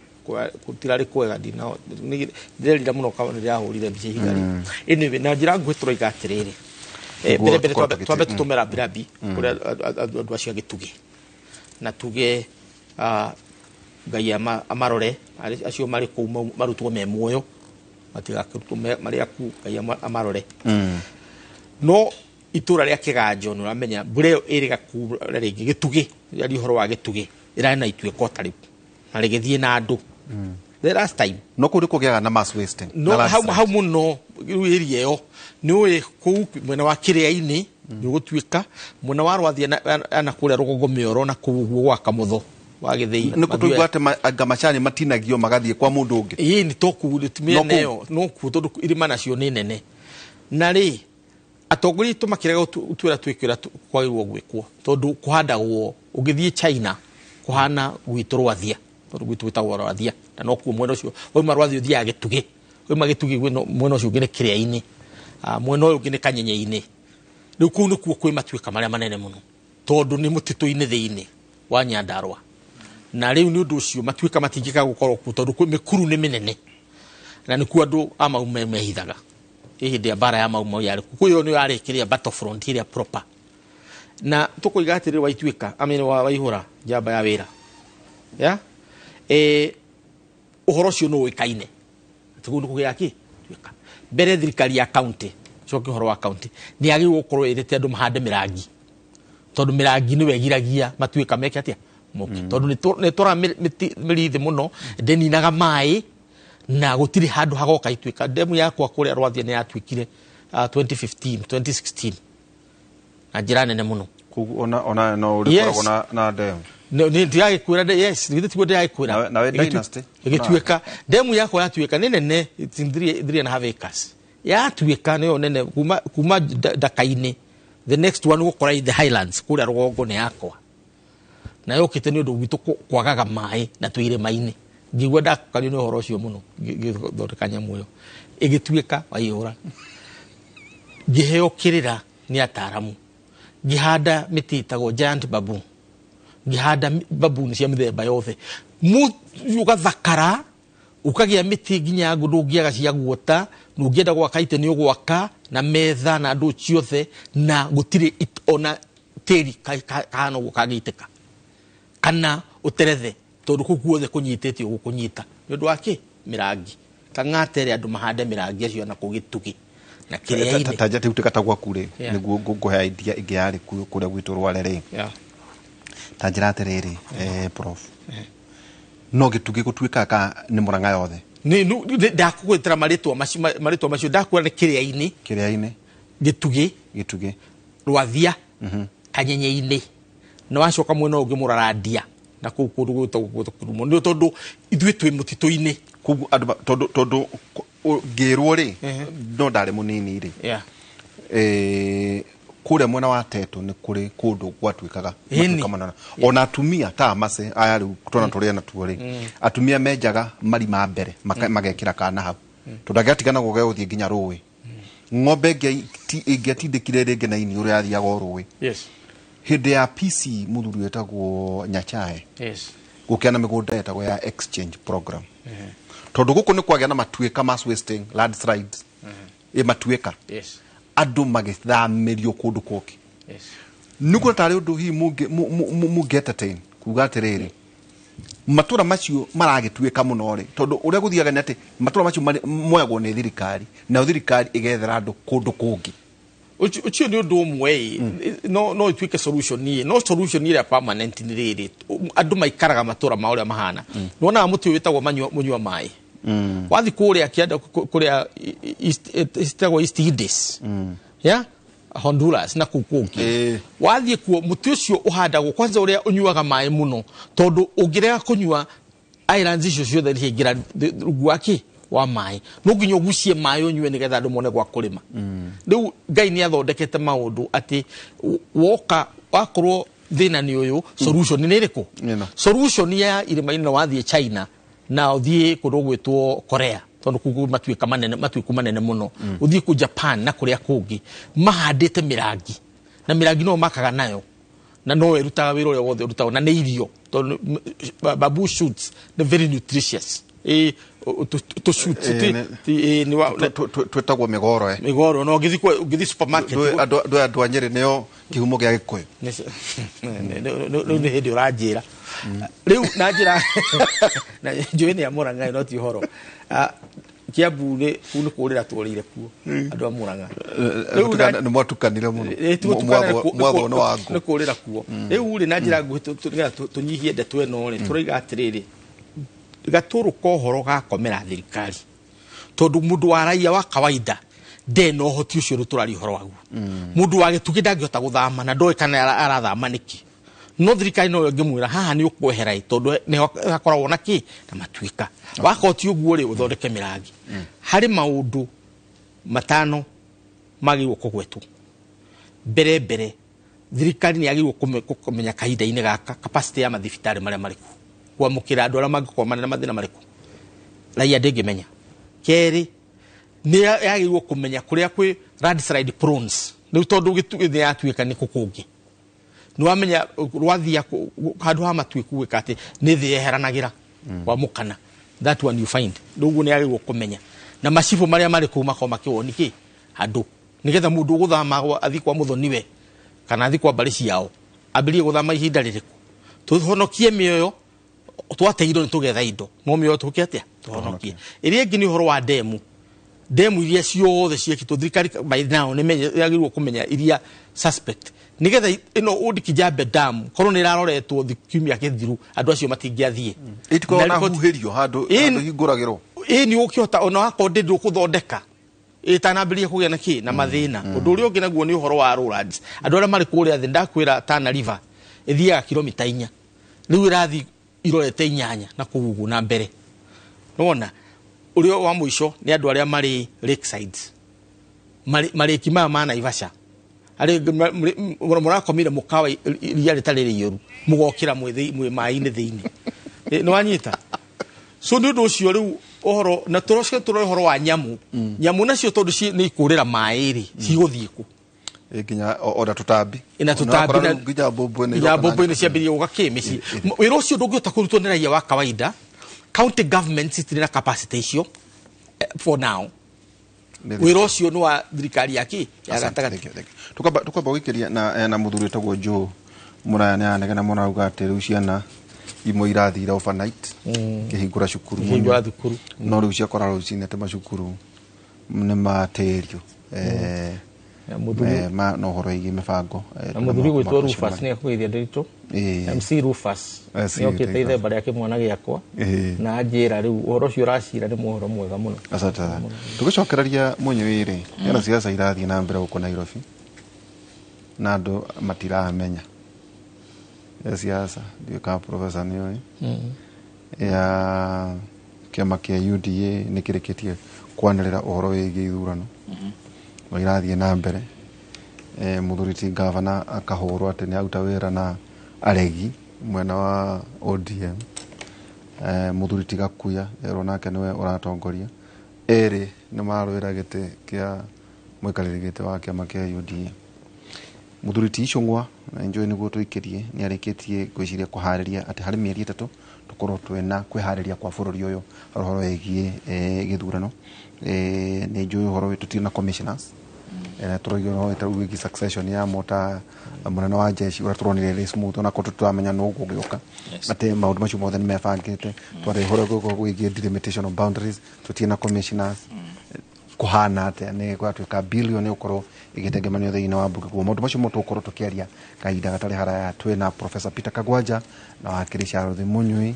gũtirarĩ kwega ndĩrerira mũno kana ndĩrahũrire mbica ihiga rĩu anyway na njĩra nguhĩ tũroiga atĩrĩrĩ mbere twambe tũtũmĩra mbirabi kũrĩa andũ acio a Gĩtugi na tuge ngai amarore acio mari ku marutwo me muoyo matigakirutwo mari aku ngai amarore no itura ria kiganjo no ramenya mbure iri gakura ringi gitugi yari horo wa gitugi ira na itue kota riu na rigithie na andu the last time no kuri kugiaga na mass wasting no how muno iri yo ni ku mwena wa Kiria-ini ni gutuika mwena wa Rwathia na kuria rugongo mioro na kuguo gwa Kamutho wa Githii ni kutuigwa ate angamacani matinagio magathie kwa mundu ungi ii ni toku tumie neo no ku tondu irima nacio ni nene na ri atongori tumakirega utwira twikira kwairwo gwikwo tondu kuhandagwo ugithie China kuhana gwitu Rwathia tondu gwitu witagwo Rwathia na no ku mwena ucio oima Rwathia uthia gitugi oima gitugi mwena ucio ngine Kiria-ini mwena uyu ngine Kanyenye-ini riu ku ni kuo kwi matuika maria manene muno tondu ni mutitu-ini thiini wa Nyandarua na riu ni undu ucio matuika matingika gukorwo ku tondu kwi mikuru ni minene na ni ku andu ama mehithaga ihindi ya bara ya maumau yari kuyo ni yari kiria battle front iria proper na tukuiga atiri waituika amene waihura jamba ya wira ya uhoro cio no wikaine tugundu kugia ki tuika bere thirikari ya county coki horo wa county ni agi gukorwo irete andu mahande mirangi tondu mirangi ni wegiragia matuika meke atia moki tondu ni tora mirithi muno ndeninaga mai na gutiri handu hagoka ituika demu yakwa kuria Rwathia ni yatuikire 2015 2016 na jirane ne muno ona no uri na demu ni ndiage kwira yes ni ndigo ndiage kwira na we dynasty igituika demu yakwa yatuika ni nene 3.5 acres yatuika ni nene kuma Dakaini the next one gukora the Highlands kuria rugongo ni yakwa na yokite ni undu witu kwagaga mai na tuire maini ngigwa ndakanio ni horo cio muno ngithondekanya muoyo igituika waihura ngiheo kirira ni ataramu ngihanda miti itago giant babu ngihanda babu ni cia mithemba yothe mu ugathakara ukagia miti nginya ngundu ngiaga cia guota nungienda gwaka ite ni ugwaka na metha na andu ciothe na gutire ona tiri kana gukagiteka kana uterethe tondu kuguothe kunyitete ugukunyita ni undu waki mirangi kangatere andu mahande mirangi acio na kugitugi na Kiria-ini tajate utikata gwa kure niguo nguguha idea ingi yari kuria gwitu Rware tajira atiriri prof no gitugi gutuika ka ni muranga yothe ni ndakugwitira maritwa macio ndakwira ni Kiria-ini gitugi Rwathia Kanyenye-ini na wacoka mwena ungi Murarandia na kundu gwitagwo ni tondu ithui twi mutitu-ini kugu tondu ngirwo ri no ndari munini ri kuria mwena wa Teto ni kuri kundu gwatuikaga matukamanana ona atumia ta mase aya riu tona turia na tuo ri atumia menjaga marima mbere magekira kana hau tondagatigana goge uthie nginya ruwi ng'ombe ingiatindikire ringi na ini uria athiaga ruwi hindi ya PC muthuri wetagwo Nyachae gukiana migunda etagwo ya exchange program tondu guku ni kwagia na matuika mass wasting landslides matuika andu magithamirio kundu kuki nuko tari undu hi mugetain kuga atiriri matura macio maragituika muno ri tondu uria guthiaga ni ati matura macio moyagwo ni thirikari na thirikari igethera andu kundu kungi ucio ni undu umwe no ituike solution ni ya permanent ni riri andu maikaraga matura ma uria mahana nona muti witagwo munywa mai wathi kuria kianda kuria East Indies Honduras na kukungi wathi kuo muti ucio uhandagwo kwanza uria unyuaga mai muno tondu ungirega kunyua islands icio ciothe ni hingira ruguaki wa mai no nginya gucie mai unyue ni getha ndumone gwa kurima riu Ngai ni athondekete maundu ati woka wakorwo thina ni uyu solution ni iriku solution ya irima-ini na wathie China na uthie kundu gwitwo Korea tondu kugu matuika manene muno uthie ku Japan na kuria kungi mahandite mirangi na mirangi no makaga nayo na no erutaga wira uria wothe urutaga na ni irio tondu babu shoots the very nutritious to shoot ni wa twetagwo migoro no ngithi supermarket andu anyeri nio kihumo gia Gikuyu ni hindi urajira riu na njira na joini ya Murang'a no ti horo Kiambu ni kunu kurira tworire kuo andu a Murang'a ni mwatukanire muno mwabo no wangu ni kurira kuo riu ri na njira nguhi tunyihie ndeto eno ri turaiga atiriri gaturu kohoro gakomera thirikari tondu mundu wa raia wa kawaida no hoti ucio ruturari horo wagu mundu wa gitugi ndangihota guthama na ndoe kana arathama niki no thirikari no ngimwira haha ni ukweherai tondu ni akoragwo na ki na matuika wakoti uguo ri uthondeke mirangi hari maundu matano magi kugwetu mbere thirikari ni agi kumenya kahinda-ini gaka capacity ya mathibitari maria mariku kwamukira andu aria mangikomana na mathina mariku raia ndingimenya keri ni yagirwo kumenya kuria kwi landslide prone ni tondu gitugi yatuika ni kukungi ni wamenya rwathia handu ha matuiku wikate ni thi yeheranagira wa mukana that one you find ndugu ni yagirwo kumenya na macifu maria mari ku makoma kiwoni ki handu nigetha mundu guthama athi kwa muthoniwe kana athi kwa bari ciao ambirie guthama ihinda ririku tuhonokie mioyo twateirwo ni tugetha indo no mioyo tukiatia tuhonokie iria ingi ni horo wa demu iria ciothe ciekitwo thirikari by now ni yagirwo kumenya iria suspect nigetha ino udikijambe damu korwo ni raroretwo thikumia kithiru andu acio matingiathie itiko na huherio handu hinguragirwo ni ukihota ona wakonde ndukuthondeka itanambirie kugia na ki na mathina undu uri ungi naguo ni uhoro wa roads andu aria mari kuria thi ndakwira Tana River ithiaga kilomita 4 riu irathi irorete 8 na kugugu na mbere nona uri wa muico ni andu aria mari lakesides mari kimama mana Naivasha ari murakomire mukawa iria ritariri yoru mugokira mwe mai-ini thiini no wanyita so ndu ucio riu ohoro na turosike horo wa nyamu nacio tondu ni ikurira mai-ri ciguthie ku ginya oda tutambi ina tutambi na ginya bobo ni ciambirie ugakimici wira ucio ndungihota kurutwo ni raia wa kawaida county government citiri na capacity icio for now wira ucio ni wa thirikari yaki ya gatagati tukamba wikiria na muthuri tagwo Jo Muraya ni anegena mona auga ati riu ciana imwe irathira overnight kihingura cukuru no riu ciakora rucine te macukuru ni materio ma no horo igi mibango muthuri gwitwo Rufus ni akwithia ndito MC Rufus ni okite ithemba riake mwana giakwa na njira riu uhoro cio racira ni muhoro mwega muno asante tugicokereria Munyuiri yana siasa irathie na mbere uko Nairobi na andu matiramenya siasa ndio kama profesa niyo ya kiama kia UDA nikireketie kwanirira uhoro wigi ithurano irathie na mbere muthuriti gavana akahurwo ati ni auta wira na aregi mwena wa ODM muthuriti Gakuya ero nake niwe uratongoria eri ni marwira gite kia mwikariri gite wa kiama kia UDA muthuriti Icung'wa na enjoy niguo twikirie ni areketie gwiciria kuhariria ati hari mieri 3 tukorwo twena kwihariria kwa bururi uyu horo egie githurano ni enjoy horo wetu tina commissioners turagio no wiki succession ya mota munene wa jeshi uraturonire ri smooth ona ko tutamenya no gugioka ate maundu macio mothe ni mebangite twari horo gwigi delimitation of boundaries tutina commissioners kuhana ate ni gwatuika billion ukorwo igitegemanio thiini wa mbuga kwa maundu macio moto ukorwo tukiaria kaida gatari haraya twina Professor Peter Kagwanja na wakiri Sharothi Munyui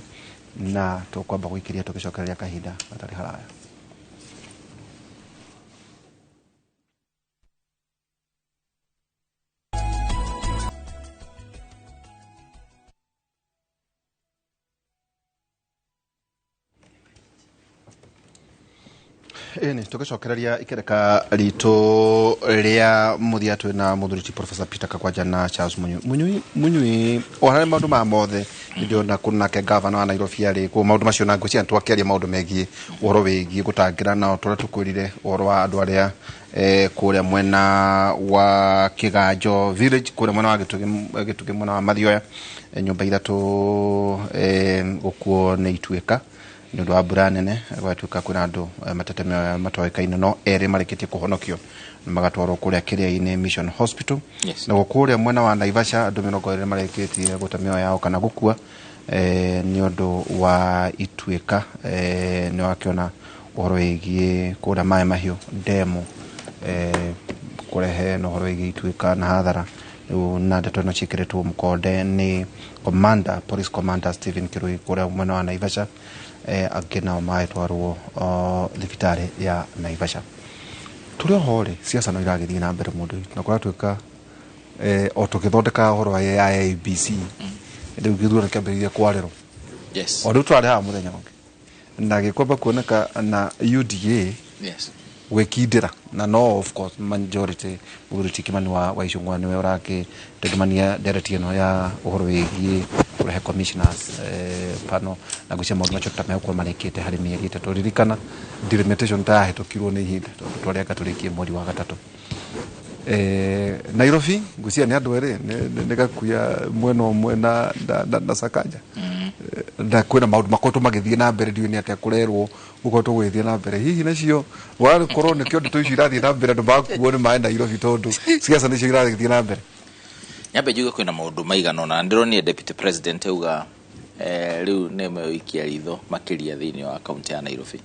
na tukwamba gwikiria tugicokereria kahinda gatari haraya ni tugicokereria ikereka rito ria muthia twina muthuriti Professor Peter Kagwanja na Charles Munyui ohare maundu ma mothe ndio na kuna ke governor wa Nairobi ari ku maundu macio na ngucia twakeria maundu megie uhoro wigie gutangira na tora tukurire uhoro wa andu aria kuria mwena wa Kiganjo village kuria mwena wa Gitugi mwena wa Mathioya nyumba ithatu gukuo ni ituika ni ndo abura nene gwatuka kuna andu mateteme matoekaine no eri mareketie kuhonokio magatwarwo kuria kiria-ini Mission Hospital na gukuria mwena wa Naivasha andu 20 mareketie gutamio yao kana gukua ni undu wa ituika ni wakiona uhoro wigie kuria mai mahiu demo kurehe no uhoro wigie ituika na hathara na ndeto no cikiritwo mkonde ni police commander Stephen Kirui kuria mwena wa Naivasha agena mai twarwo thibitari ya Naivasha turi hore siasa no iragithie na mbere mundu na kwa twika o tukithondeka horo ya ABC ndio githura kiambiriria kwarero yes o ndu twari ha muthenya onge na gikwamba kuoneka na UDA yes wekindira na no of course majority Uhuru Kimani wa Icung'wa niwe urake tegemania director no ya uhoro wigie kurehe commissioners pano na gucia maundu macio tamekwo marekete hari mieri 3 ririkana delimitation ta hetukirwo ni ihinda twaria katurikie mweri wa gatatu Nairobi gucia ni andu eri ni gakuya mwena na Sakaja na kwina maundu makoto magithie na mbere ndiwe ni atia kurerwo ukoto gwithie na mbere hihi nacio wari korwo ni kiondu tuici irathie na mbere ndubakuo ni mai Nairobi tondu siasa nicio irathie na mbere nyambe juga kwina maundu maigana na ndironi deputy president uga riu neme ikia ritho makiria thiini wa county ya Nairobi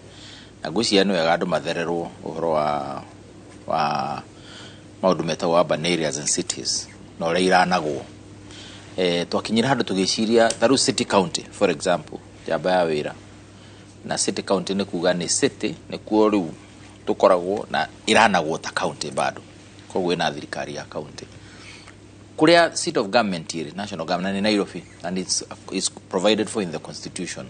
na gucia ni wega andu mathererwo uhoro wa maundu metagwo urban areas and cities no reiranagwo twakinyira handu tugiciria tharu city county for example jamba ya wira na city county ni kuga ni city ni kuo riu tukoragwo na iranagwo ta county bado koguo ina thirikari ya county kuria seat of government here national government in Nairobi and it's provided for in the constitution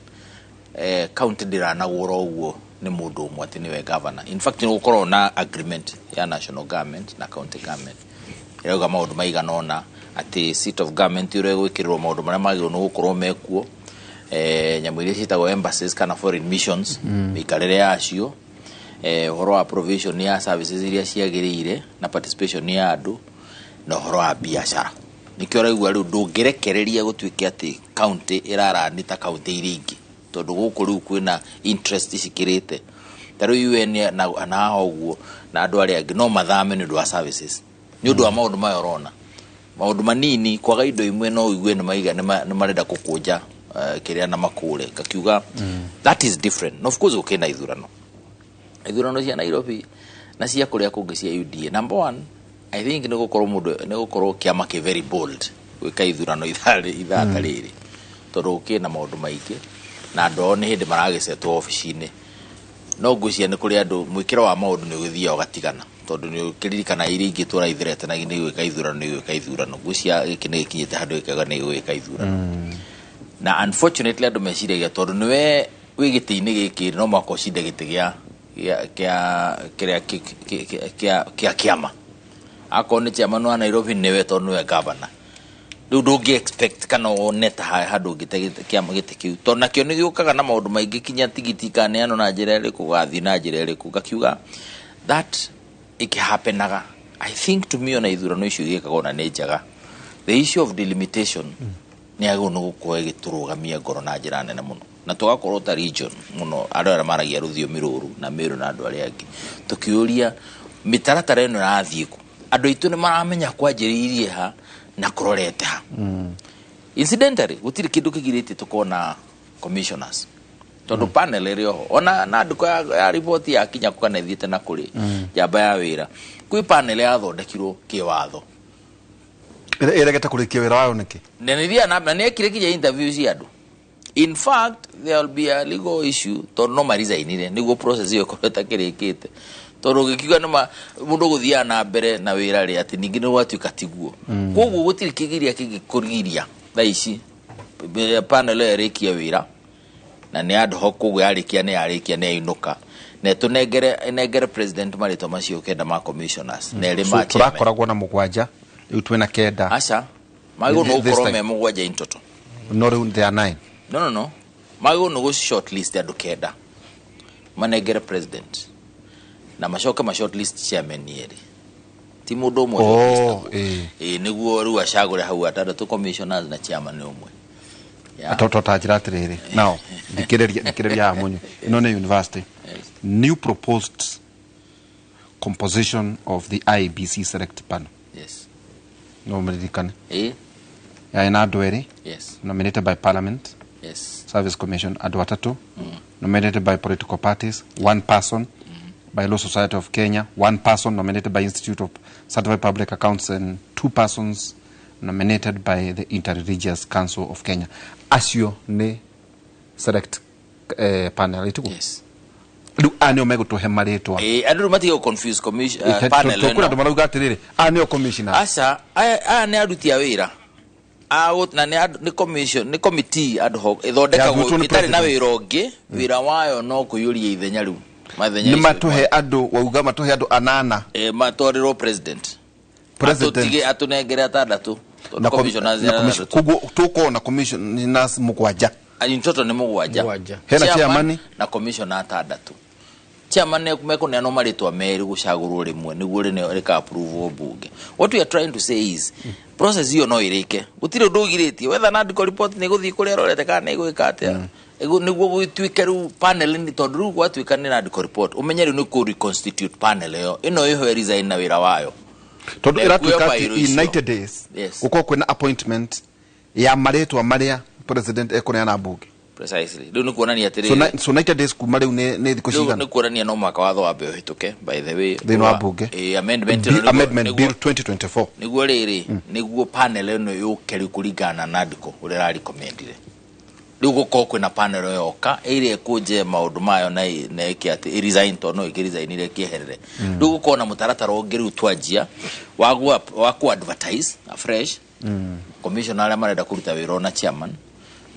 county diranagwo roguo ni mundu umwe ati niwe governor in fact ni gukorwo na agreement ya national government na county government irauga maundu maigana ona ati seat of government ire gwikirwo maundu maria magirwo no gukorwo mekuo nyamu iria citagwo embassies kana foreign missions ikarere yacio horo wa provision ya services iria ciagirire na participation ya andu na horo wa biashara nikio raigwa riu ndungirekereria gutwike ati county iraranita county iringi tondu guku riu kwina interest cikirite taru UN na hoguo na andu aria angi no mathame ni ndwa services ni undu wa maundu mayorona maundu manini kwaga indo imwe no igwe ni maiga ni marenda kukunja kiria na makure kakiuga that is different no of course ukena ithurano cia Nairobi na cia kuria kungi cia UDA number 1 I think ni gukorwo kiama ke very bold gwika ithurano ithata riri tondu ukina maundu maingi na ndo ni hindi maragisetwo ofici-ini no ngucia ni kuri andu mwikiro wa maundu ni guthia ugatigana tondu ni ukiririkana iri ingi tura ithirete na ni gwika ithurano ngucia giki ni gikinyite handu ikaga ni gwika ithurano na unfortunately andu meciragia tondu niwe wigiti-ini giki no mwako cinde giti kia kiama akone chairman wa Nairobi niwe tondu niwe governor riu ndungi expect kana oneta handu gite kiama gite kiu tondu nakio ni giukaga na maundu maingi kinya tigiti kaneano na njira iriku gathi na njira iriku gakiuga that ikihapenaga I think to me on ithurano icio igikaga ona ni njaga the issue of delimitation ni ago no gukwe giturugamia ngoro na njira nene muno na tugakorwo ta region muno andu ara maragia ruthiomi ruru na miru na andu aria angi tukiuria mitaratara ino rathie ku andu itu ni maramenya kwanjiriirie ha na kurorete ha incidentally gutiri kindu kigirite tukona commissioners tondu panel irio ona na nduko ya report ya kinya kukana ithiete na kuri jamba ya wira kwi panel ya thondekirwo kiwatho iregeta kurikia wira wayo niki nenia na nekire kinya interviews ya andu in fact there will be a legal issue tondu no marizainire niguo process iyo koreta kirikite tondu gikiuga nima mundu guthia na mbere na wira ri ati ningi ni gwatuika tiguo koguo gutiri kigiria kigikurigiria thaici panel erikia wira na ni ad hoc koguo yarikia ni inuka na tunengere president marito macio kenda ma commissioners na ri ma turakoragwo na mugwanja riu twena kenda acha mago no korwo me mugwanja intoto no riu they are 9 no mago no go short list andu kenda manengere president na mashoka ma short list chairman ni eri ti mundu mwe niguo riu acagure hau atandatu commissioners na chairman umwe atoto tajira atiriri now dikiriria amunyu ino ne university new proposed composition of the IBC select panel yes no mridikane ya ina dweri yes nominated by parliament Service Commission andu atatu nominated by political parties, one person by Law Society of Kenya, one person nominated by Institute of Certified Public Accounts, and two persons nominated by the Interreligious Council of Kenya. Asio ne select panel ituko. Yes. Du anio mego to hemaretwa. Andu mati go confuse commission panel. To kuna maruga atirire anio commissioner. Asa ne aruti a wira. Out na ne commission ne committee ad hoc ithondeka go itari na wira ongi wira wayo no kuyuria ithenya riu. Ni matuhe adu wauga matuhe adu anana. Matorero president. Atutige atunengere atandatu. Na commission kugo tuko na commissioners mugwanja. Ani mtoto ni mugwanja. Hena chairman na commissioner atandatu. Chairman ne kumeko ne anomaritwa meri gucagurwo rimwe niguo reka approve bunge. What we are trying to say is process hiyo no irike. Gutire ndugiritie whether na article report ni guthii kuri arorete kana igwika atia. Ego niguo gwituike ru panel ni tondu ru gwatuika ni article report. Umenyere ni ku reconstitute panel yo. Ino iho resign na wira wayo. Tondu iratuika in 90 days. Uko kwena appointment ya maretwa maria president ekone na bunge. Precisely. Ndio nikuonania atiriri. So 90 days kumari ne thiko cigana. Ndio nikuonania no mwaka watho wa mbeo hituke by the way. Thino bunge. Amendment bill 2024. Niguo riri niguo panel eno yukeri kuringana na ndiko urira recommendire. Riu guko kwina panel yoka ire kuje maundu mayo na ikiati resign to no ikirizainire kieherere. Riu guko na mutaratara ongiru twanjia wa ku advertise afresh. Commissioner ala marenda kuruta wira na chairman.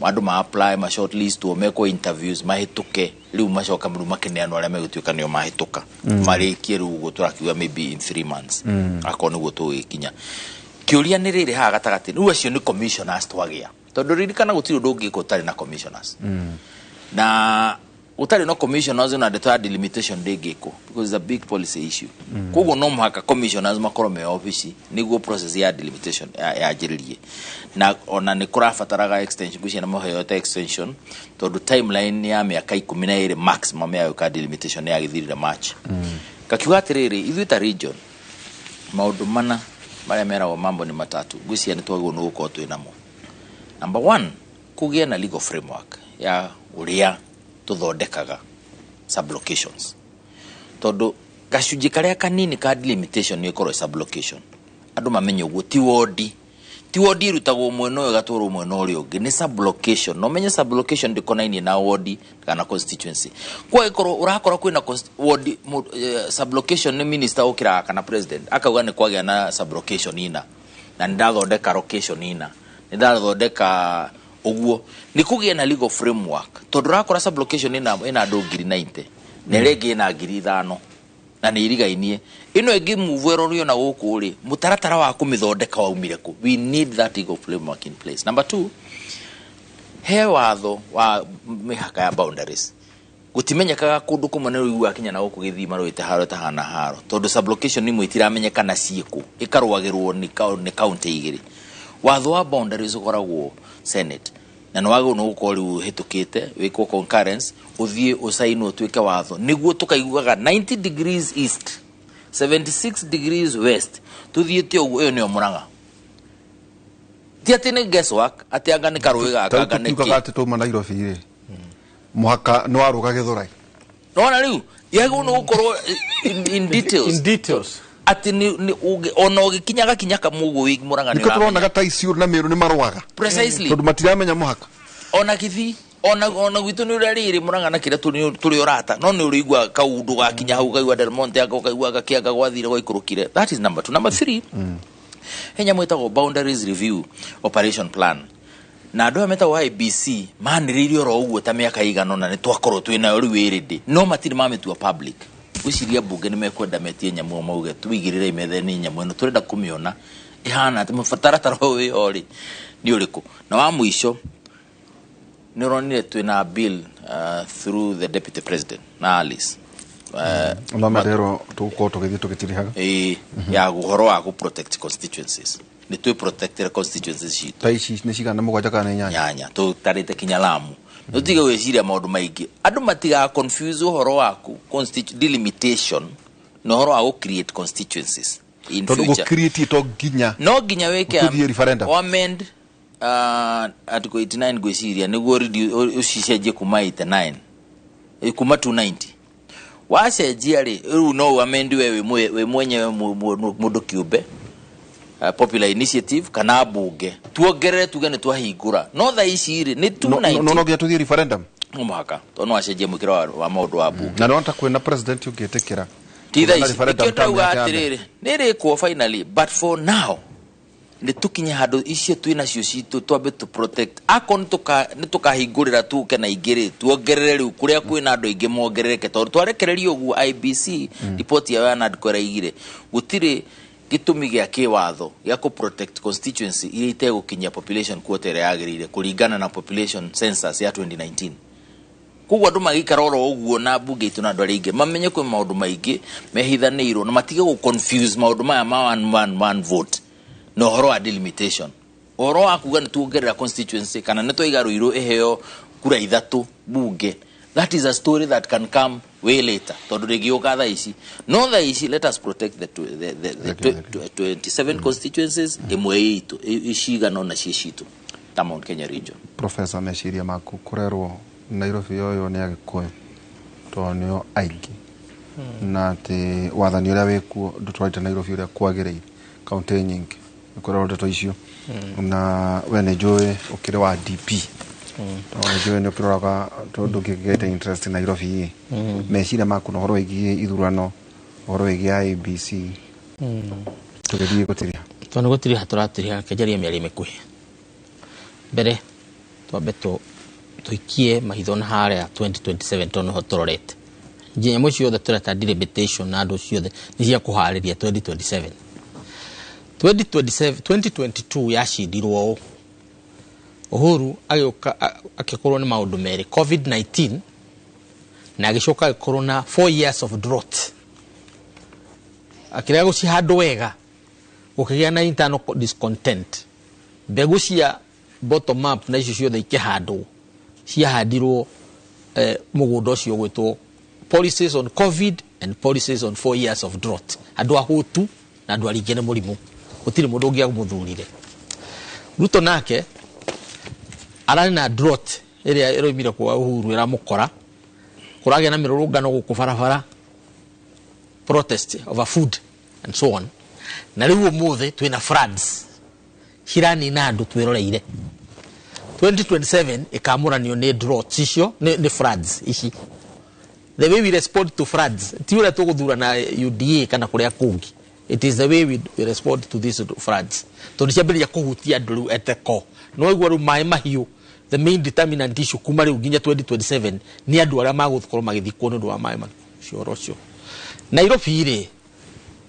Madu ma apply ma shortlist o meko interviews mahituke riu macoka muru makeneano ala megutuika nio mahituka marikie riu guturakiwa maybe in 3 months akoni gutu ikinya kiuria ni riri ha gatagati riu acio ni commissioners twagia tondu ririkana gutiri ndungi gutari na commissioners na utari no commissioners na the delimitation degeko because it's a big policy issue kugo no muhaka commissioners makoro me office niguo process ya delimitation ya jiririe na ona ni kurafataraga extension gucia na moheyo ta extension tondu timeline ya miaka 12 maximum ya ka delimitation ya githirire March kakiuga atiriri ithu ta region maundu mana maria merawo mambo ni matatu gucia ni twago no uko twinamo. Number 1 kugia na legal framework ya uria tuthondekaga sublocations tondu gacunji karia kanini ka delimitation ni ikorwo sublocation andu mamenye uguo ti wodi rutagwo mweno yo gatwaro mweno uri ungi ni sublocation no menye sublocation ndikonaini na wodi kana constituency kwa ikorwo urakora kwina wodi sublocation ni minister ukira kana president akauga ni kwagya na sublocation ina na ndathondeka location ina ndathondeka uguo ni kugia na legal framework tondu rakora sublocation ina andu 90 na rege na 5,000 na ni irigainie ino egi move rorio na guku ri mutaratara wa kumithondeka waumire ku. We need that legal framework in place. Number 2 he watho wa mihaka ya boundaries gutimenyekaga kundu kumwe ne ruigwa kinya na guku githima rwite haro ta hana haro tondu sublocation ni mwitiramenya na ciiku ikarwagirwo ni county igiri watho wa boundaries ukoragwo Senate na nwago no gukori hitukite wiko concurrence uthie usaino twike watho niguo tukaiguaga 90 degrees east 76 degrees west tuthiete uguo yo nio Murang'a tiatine guesswork atianga ni karuiga akanga ni ki ati tuma Nairobi ri muhaka no aruga Githurai no na riu yego no gukorwo in details ati ni ona ugikinyaga kinyaka mugo wi Murang'a ni turona gata iciu na Meru ni marwaga precisely tondu matiramenya muhaka ona kithi ona gwitu ni urariri Murang'a na kira turi orata no ni urigwa kaundu gakinya hau kaigwa Del Monte akaigwa gakianga gwathire gwa ikurukire. That is number 2. Number 3 henya mwetago boundaries review operation plan na andu ametago IBC maniririo ro uguo ta miaka igano na ni twakorwo twina uri wiridi no matiri mametua public gwiciria bunge ni mekwenda metie nyamu mauge twigirire imethe ni nyamu no turenda kumiona ihana ati mufataratara we ori ni uriku na wa muisho ni ronire twina bill through the deputy president na Alice no madero tuko tukitirihaga ya guhoro wa ku protect constituencies ni tu protect the constituencies sheet taishi ni shigana mugwaja kana nyanya tu tarite kinyalamu utiga weciria maundu maingi andu matiga confuse uhoro waku delimitation no horo wa create constituencies in future to create to ginya no ginya weke amend article 89 gwiciria niguo ucicenjie kuma 89 kuma 290 wacenjia ri riu no amendi we mwenyewe mundu kiumbe popular initiative kana bunge tuongerere tuge ni twahingura no tha ici ri ni 290 no tuthie referendum umaka tono acenjie mukiro wa maundu wa bunge na no kwena president ungetekera titha ici ikiotrauga atiriri niri ko finally but for now ni tukinya handu icio twina cio citu twambe to protect akon tukahingurira tuke na igiri tuongerere riu kuria kwina andu ingi mongerereke tondu twarekererio uguo IBC report ya Bernard Koraigire gutiri gitumi gia kiwatho ya ku protect constituency ile itegukinya population quota ire yagirire kuringana na population census ya 2019 kugwa andu magikara oro uguo na bunge itu na andu aringi mamenye kwe maundu maingi mehithanirwo na matige gu confuse maundu maya ma one vote no horo wa delimitation oro akuga ni tuongerera constituency kana ne toigaruiro eheo kura ithatu bunge. That is a story that can come way later tondu regioka tha ici no tha ici let us protect the 27 constituencies imwe itu ishiga no na citu ta Mount Kenya region. Professor Meshiria maku kurerwo Nairobi yoyo ni agikuyu to nio aingi na te wathani uria wikuo ndutwarite Nairobi uria kwagiriire county nyingi kurerwo ndeto icio na wene joe ukiri wa DP to joe no kiroga to ndugigete interest in Nairobi Meshiria maku no horo igi ithurano horo igi IBC tugerie gutiria tono gutiria turatiria kejeria miari mikuhi mbere twabeto tuikie mahithona haria 2027 tono hotororete nginya mucio othe tureta delimitation na andu ciothe ni cia kuhariria 2027 2022 yashindirwo Uhuru akikorwo ni maundu meri COVID-19 na agicoka akikorwo na 4 years of drought akirega gucihandu wega ukigia na internal discontent mbegu cia bottom up na icio ciothe ikihandwo ciahandirwo mugunda ucio gwitwo policies on COVID and policies on 4 years of drought andu ahutu na andu aringi na murimu gutiri mundu ungia muthurire Ruto nake arari na drought iria iroimire kwa Uhuru iramukora kuragia na mirurungano guku barabara protest over food and so on na riu muthe twina floods hirani na andu twiroreire 2027 ikamuranio ni drought icio ni floods ici the way we respond to floods tiura tuguthura na UDA kana kuria kungi it is the way we respond to these floods to nishabiria kuhutia nduru eteko no igwa ru mai mahiu the main determinant issue kuma riu nginya 2027 ni andu aria maguthikorwo magithikwo ndu wa mai macio rocio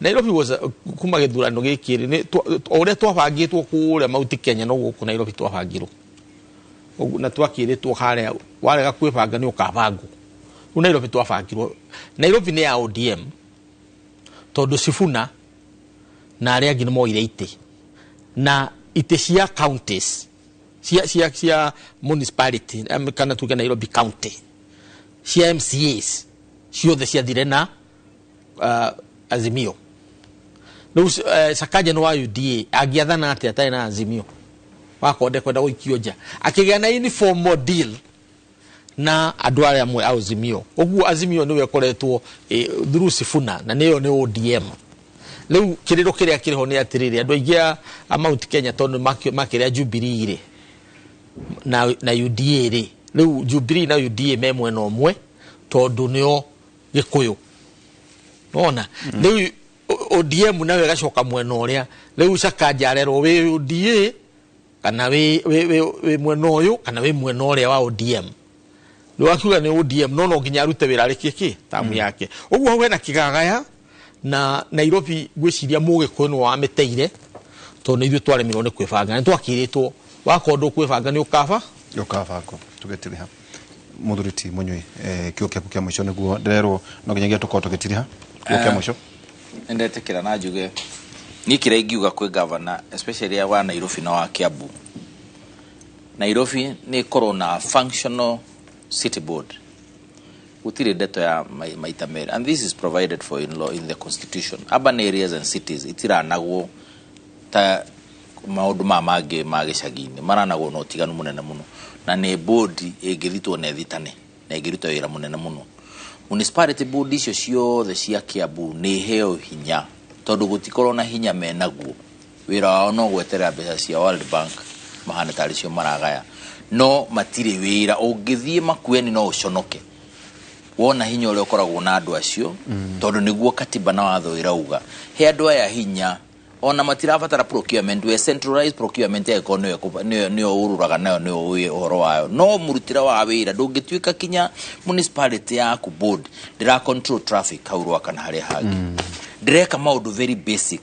Nairobi was kuma githurano gikiri ni oria twabangitwo kuria Mount Kenya no guku Nairobi twabangirwo na twakiritwo haria warega kwibanga ni ukabangu Nairobi twabangirwo Nairobi ni ya ODM tondu Sifuna na aria angĩ moire ite na ite cia counties cia municipality kana tuge Nairobi county cia MCAs ciothe ciathire na Azimio no Sakaja no wa UDA agiathana ati atai na Azimio wakonde kwenda guikio nja akigea na informal deal na andu aria amwe Azimio oguo Azimio niwe koretwo through Sifuna na niyo ni ODM riu kiriro kiria kiriho ni atiriri andu aingia Mount Kenya tondu makiria Jubilee ri na UDA ri riu Jubilee na UDA me mwena omwe tondu nio gikuyu nona riu ODM nawe gacoka mwena uria riu Sakaja arero we UDA kana we mwena uyu kana we mwena uria wa ODM riu akiuga ni ODM no nginya arute wira rikiki tamu yake uguo we na kigagaya na Nairobi gwiciria mugikuyu no wameteire tondu ithu twaremirwo ni kwibanga ni twakiritwo wakondu kwibanga ni ukaba ko tugetiriha muthuriti munyui kiukia kukia mwisho niguo nderwo no nginyagia tuko tugetiriha kiukia mwisho ndetekera na njuge ni kire ngiuga kwi governor especially wa Nairobi na wa Kiambu. Nairobi ni corona functional city board utire ndeto ya maita meri and this is provided for in law in the constitution. Urban areas and cities itiranagwo ta maundu mangĩ ma gĩcagi-inĩ maranagwo na ũtiganu mũnene mũno, na nĩ board ĩngĩthitwo na ĩthitane na ĩngĩruta wĩra mũnene mũno. Municipality board icio ciothe cia Kiambu nĩ heo hinya, tondũ gũtikorwo na hinya menaguo. Wĩra wao no gweterera mbeca cia World Bank mahane tarĩ cio maragaya, no matirĩ wĩra. Ũngĩthiĩ Makueni no ũconoke wona hinya ũrĩa ũkoragwo na andũ acio, tondũ nĩguo katiba na watho irauga. He andũ aya hinya, ona matirabatara procurement, we centralized procurement yako nĩyo ũrũraga nayo, nĩyo ũĩ ũhoro wayo. No mũrutĩra wa wĩra ndũngĩtuĩka kinya municipality yaku board ndĩra control traffic hau rwa kana harĩa hangĩ, ndĩreka maũndũ very basic.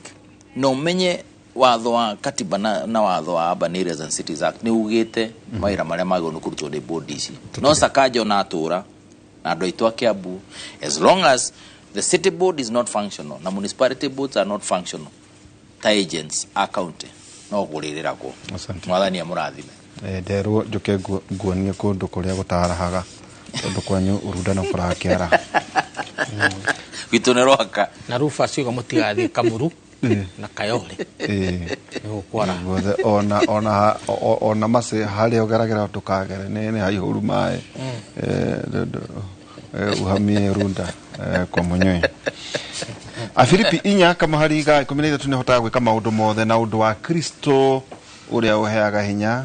No menye watho wa katiba na watho wa Urban Areas and Cities Act nĩ ugĩte mawĩra marĩa magĩrĩirwo nĩ kũrutwo nĩ board ici. No Sakaja ona atũra na andũ aitũ a Kiambu, as long as the city board is not functional na municipality boards are not functional, ta agents a county no gũrĩrĩra kwo. Mwathani amũrathime. Nderwo njoke nguonie kũndũ kũrĩa gũtarahaga, tondũ kwanyu urundana kũrakĩara. Gwitũ nĩ rwaka na rufa ciuga mũtigathiĩ Kamuru na Kayole nĩgũkwara ona mase harĩa ũgeragĩra tũkagere nĩ haihũru maĩ uhamie runda kwa Munyoi. Afilipi inya kama hariga 13 nĩhotaga gwĩka maũndũ mothe na ũndũ wa Kristo ũrĩa ũheaga hinya,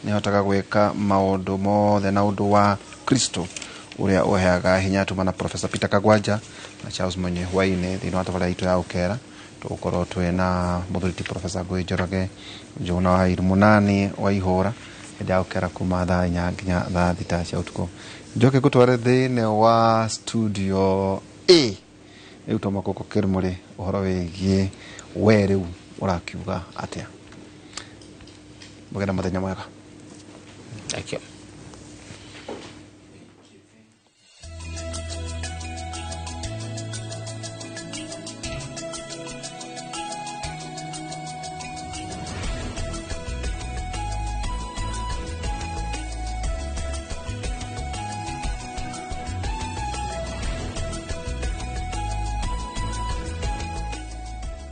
nĩhotaga gwĩka maũndũ mothe na ũndũ wa Kristo ũrĩa ũheaga hinya. Tumana Professor Peter Kagwanja na Charles Munyoi hwainĩ thĩinĩ wa tabarĩra itũ ya ũkera, tũgũkorwo twĩna mũthuriti Professor Ngũi Njoroge, Njũgũna wa Munani wa Ihũra hĩndĩ ya ũkera kuma thaa 4 nginya thaa 6 cia ũtukũ. Njoke gũtware thĩinĩ wa studio A rĩu tũmakũkũ kĩrũmũrĩ ũhoro wĩgiĩ we rĩu ũrakiuga atĩa. Mũgena mũthenya mwega. Thank you.